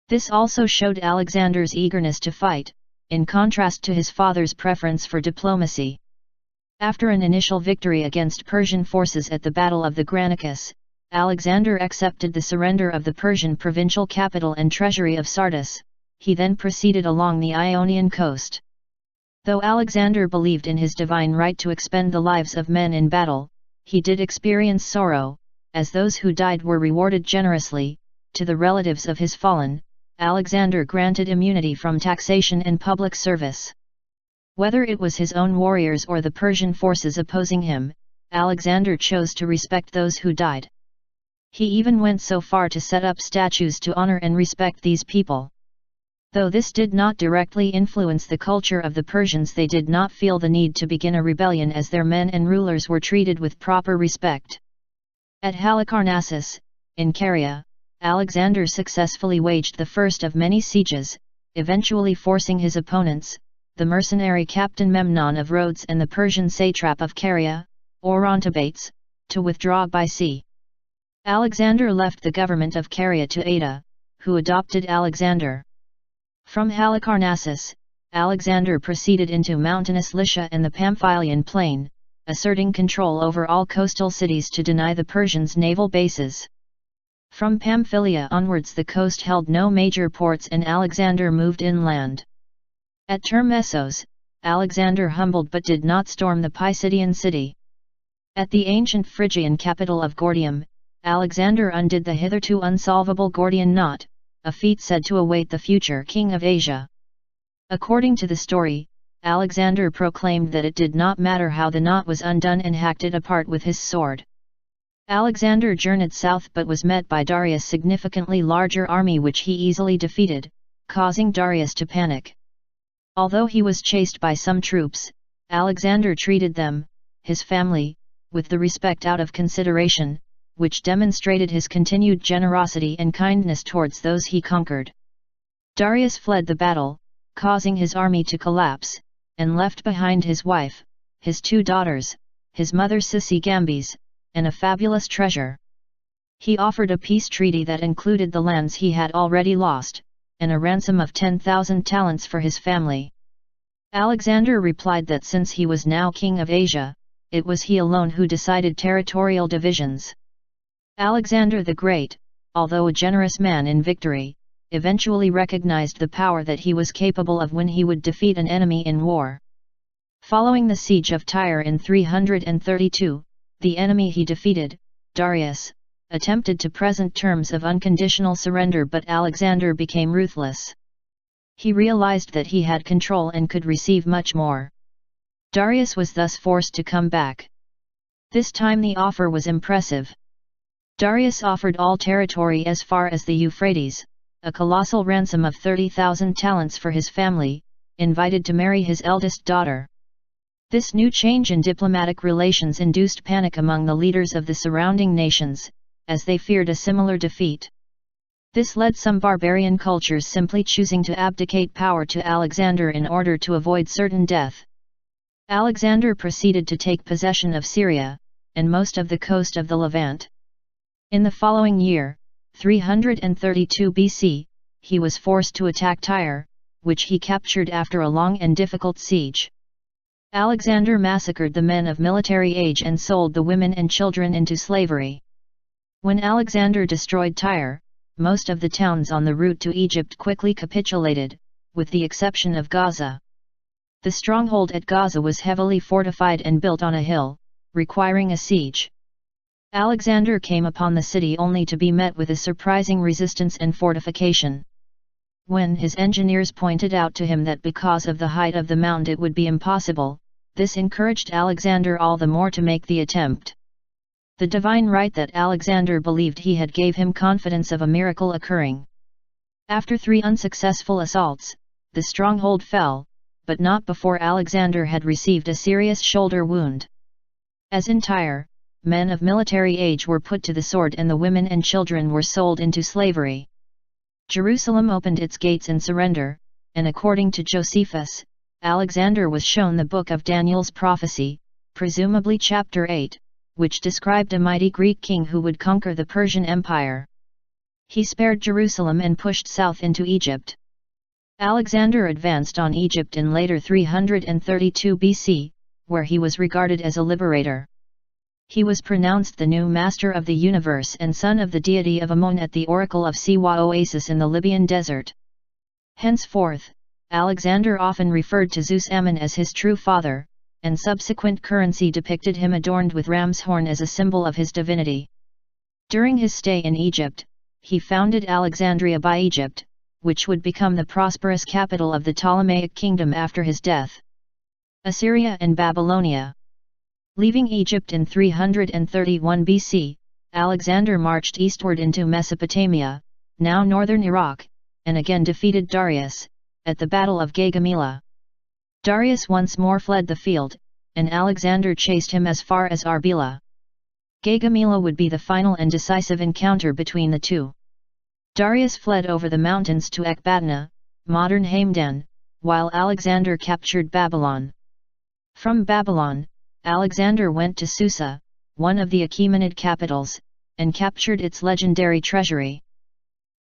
This also showed Alexander's eagerness to fight, in contrast to his father's preference for diplomacy. After an initial victory against Persian forces at the Battle of the Granicus, Alexander accepted the surrender of the Persian provincial capital and treasury of Sardis. He then proceeded along the Ionian coast. Though Alexander believed in his divine right to expend the lives of men in battle, he did experience sorrow, as those who died were rewarded generously. To the relatives of his fallen, Alexander granted immunity from taxation and public service. Whether it was his own warriors or the Persian forces opposing him, Alexander chose to respect those who died. He even went so far to set up statues to honor and respect these people. Though this did not directly influence the culture of the Persians, they did not feel the need to begin a rebellion, as their men and rulers were treated with proper respect. At Halicarnassus, in Caria, Alexander successfully waged the first of many sieges, eventually forcing his opponents, the mercenary captain Memnon of Rhodes and the Persian satrap of Caria, Orontobates, to withdraw by sea. Alexander left the government of Caria to Ada, who adopted Alexander. From Halicarnassus, Alexander proceeded into mountainous Lycia and the Pamphylian plain, asserting control over all coastal cities to deny the Persians naval bases. From Pamphylia onwards the coast held no major ports and Alexander moved inland. At Termessos, Alexander humbled but did not storm the Pisidian city. At the ancient Phrygian capital of Gordium, Alexander undid the hitherto unsolvable Gordian knot, a feat said to await the future king of Asia. According to the story, Alexander proclaimed that it did not matter how the knot was undone and hacked it apart with his sword. Alexander journeyed south but was met by Darius' significantly larger army, which he easily defeated, causing Darius to panic. Although he was chased by some troops, Alexander treated them, his family, with the respect out of consideration, which demonstrated his continued generosity and kindness towards those he conquered. Darius fled the battle, causing his army to collapse, and left behind his wife, his 2 daughters, his mother Sisygambes, and a fabulous treasure. He offered a peace treaty that included the lands he had already lost, and a ransom of 10,000 talents for his family. Alexander replied that since he was now king of Asia, it was he alone who decided territorial divisions. Alexander the Great, although a generous man in victory, eventually recognized the power that he was capable of when he would defeat an enemy in war. Following the siege of Tyre in 332, the enemy he defeated, Darius, attempted to present terms of unconditional surrender, but Alexander became ruthless. He realized that he had control and could receive much more. Darius was thus forced to come back. This time the offer was impressive. Darius offered all territory as far as the Euphrates, a colossal ransom of 30,000 talents for his family, invited to marry his eldest daughter. This new change in diplomatic relations induced panic among the leaders of the surrounding nations, as they feared a similar defeat. This led some barbarian cultures simply choosing to abdicate power to Alexander in order to avoid certain death. Alexander proceeded to take possession of Syria, and most of the coast of the Levant. In the following year, 332 BC, he was forced to attack Tyre, which he captured after a long and difficult siege. Alexander massacred the men of military age and sold the women and children into slavery. When Alexander destroyed Tyre, most of the towns on the route to Egypt quickly capitulated, with the exception of Gaza. The stronghold at Gaza was heavily fortified and built on a hill, requiring a siege. Alexander came upon the city only to be met with a surprising resistance and fortification. When his engineers pointed out to him that because of the height of the mound it would be impossible, this encouraged Alexander all the more to make the attempt. The divine right that Alexander believed he had gave him confidence of a miracle occurring. After 3 unsuccessful assaults, the stronghold fell, but not before Alexander had received a serious shoulder wound. As in Tyre, men of military age were put to the sword and the women and children were sold into slavery. Jerusalem opened its gates in surrender, and according to Josephus, Alexander was shown the book of Daniel's prophecy, presumably chapter 8, which described a mighty Greek king who would conquer the Persian Empire. He spared Jerusalem and pushed south into Egypt. Alexander advanced on Egypt in later 332 BC, where he was regarded as a liberator. He was pronounced the new master of the universe and son of the deity of Ammon at the oracle of Siwa oasis in the Libyan desert. Henceforth, Alexander often referred to Zeus Ammon as his true father, and subsequent currency depicted him adorned with ram's horn as a symbol of his divinity. During his stay in Egypt, he founded Alexandria by Egypt, which would become the prosperous capital of the Ptolemaic kingdom after his death. Assyria and Babylonia. Leaving Egypt in 331 BC, Alexander marched eastward into Mesopotamia, now northern Iraq, and again defeated Darius, at the Battle of Gaugamela. Darius once more fled the field, and Alexander chased him as far as Arbela. Gaugamela would be the final and decisive encounter between the two. Darius fled over the mountains to Ecbatana, modern Hamdan, while Alexander captured Babylon. From Babylon, Alexander went to Susa, one of the Achaemenid capitals, and captured its legendary treasury.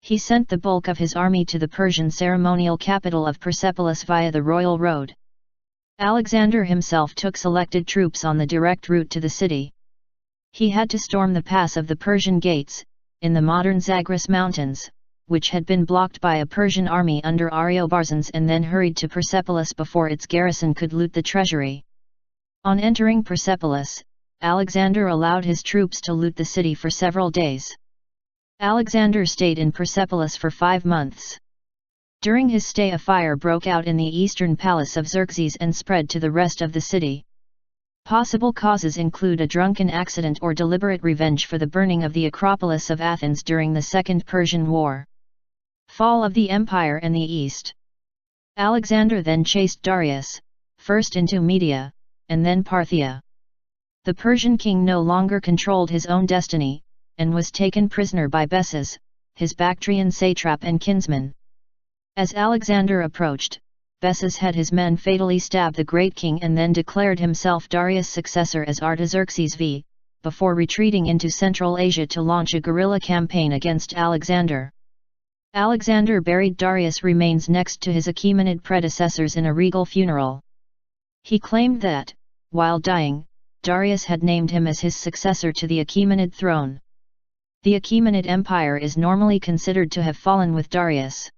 He sent the bulk of his army to the Persian ceremonial capital of Persepolis via the royal road. Alexander himself took selected troops on the direct route to the city. He had to storm the pass of the Persian Gates, in the modern Zagros Mountains, which had been blocked by a Persian army under Ariobarzanes, and then hurried to Persepolis before its garrison could loot the treasury. On entering Persepolis, Alexander allowed his troops to loot the city for several days. Alexander stayed in Persepolis for 5 months. During his stay, a fire broke out in the eastern palace of Xerxes and spread to the rest of the city. Possible causes include a drunken accident or deliberate revenge for the burning of the Acropolis of Athens during the Second Persian War. Fall of the Empire in the East. Alexander then chased Darius, first into Media, and then Parthia. The Persian king no longer controlled his own destiny, and was taken prisoner by Bessus, his Bactrian satrap and kinsman. As Alexander approached, Bessus had his men fatally stab the great king and then declared himself Darius' successor as Artaxerxes V, before retreating into Central Asia to launch a guerrilla campaign against Alexander. Alexander buried Darius' remains next to his Achaemenid predecessors in a regal funeral. He claimed that, while dying, Darius had named him as his successor to the Achaemenid throne. The Achaemenid Empire is normally considered to have fallen with Darius.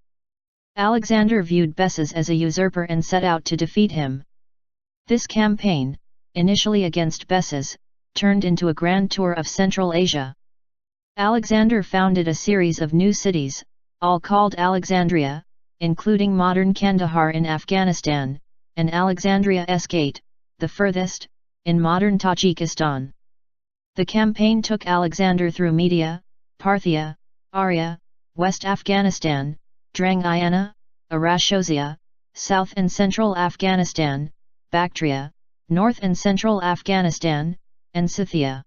Alexander viewed Bessus as a usurper and set out to defeat him. This campaign, initially against Bessus, turned into a grand tour of Central Asia. Alexander founded a series of new cities, all called Alexandria, including modern Kandahar in Afghanistan, and Alexandria Gate, the furthest, in modern Tajikistan. The campaign took Alexander through Media, Parthia, Arya, West Afghanistan, Drangayana, Arashosia, South and Central Afghanistan, Bactria, North and Central Afghanistan, and Scythia.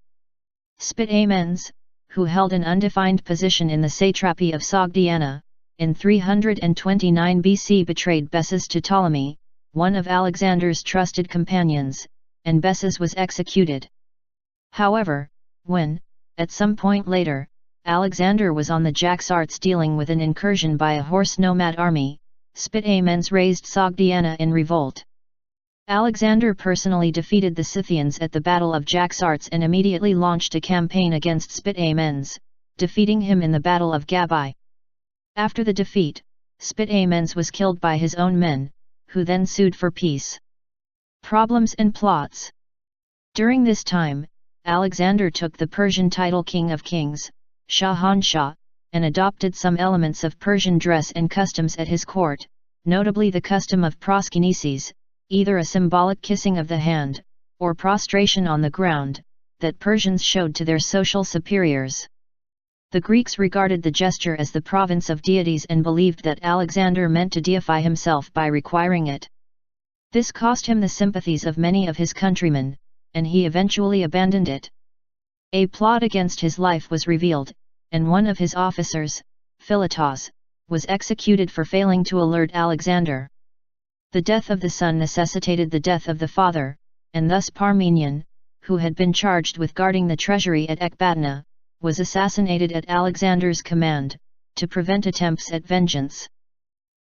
Spit-Amens, who held an undefined position in the satrapy of Sogdiana, in 329 BC betrayed Bessus to Ptolemy, one of Alexander's trusted companions, and Bessus was executed. However, when, at some point later, Alexander was on the Jaxartes dealing with an incursion by a horse nomad army, Spit-Amens raised Sogdiana in revolt. Alexander personally defeated the Scythians at the Battle of Jaxartes and immediately launched a campaign against Spit-Amens, defeating him in the Battle of Gabai. After the defeat, Spit-Amens was killed by his own men, who then sued for peace. Problems and plots. During this time, Alexander took the Persian title King of Kings, Shahanshah, and adopted some elements of Persian dress and customs at his court, notably the custom of proskinesis, either a symbolic kissing of the hand, or prostration on the ground, that Persians showed to their social superiors. The Greeks regarded the gesture as the province of deities and believed that Alexander meant to deify himself by requiring it. This cost him the sympathies of many of his countrymen, and he eventually abandoned it. A plot against his life was revealed, and one of his officers, Philotas, was executed for failing to alert Alexander. The death of the son necessitated the death of the father, and thus Parmenion, who had been charged with guarding the treasury at Ecbatana, was assassinated at Alexander's command, to prevent attempts at vengeance.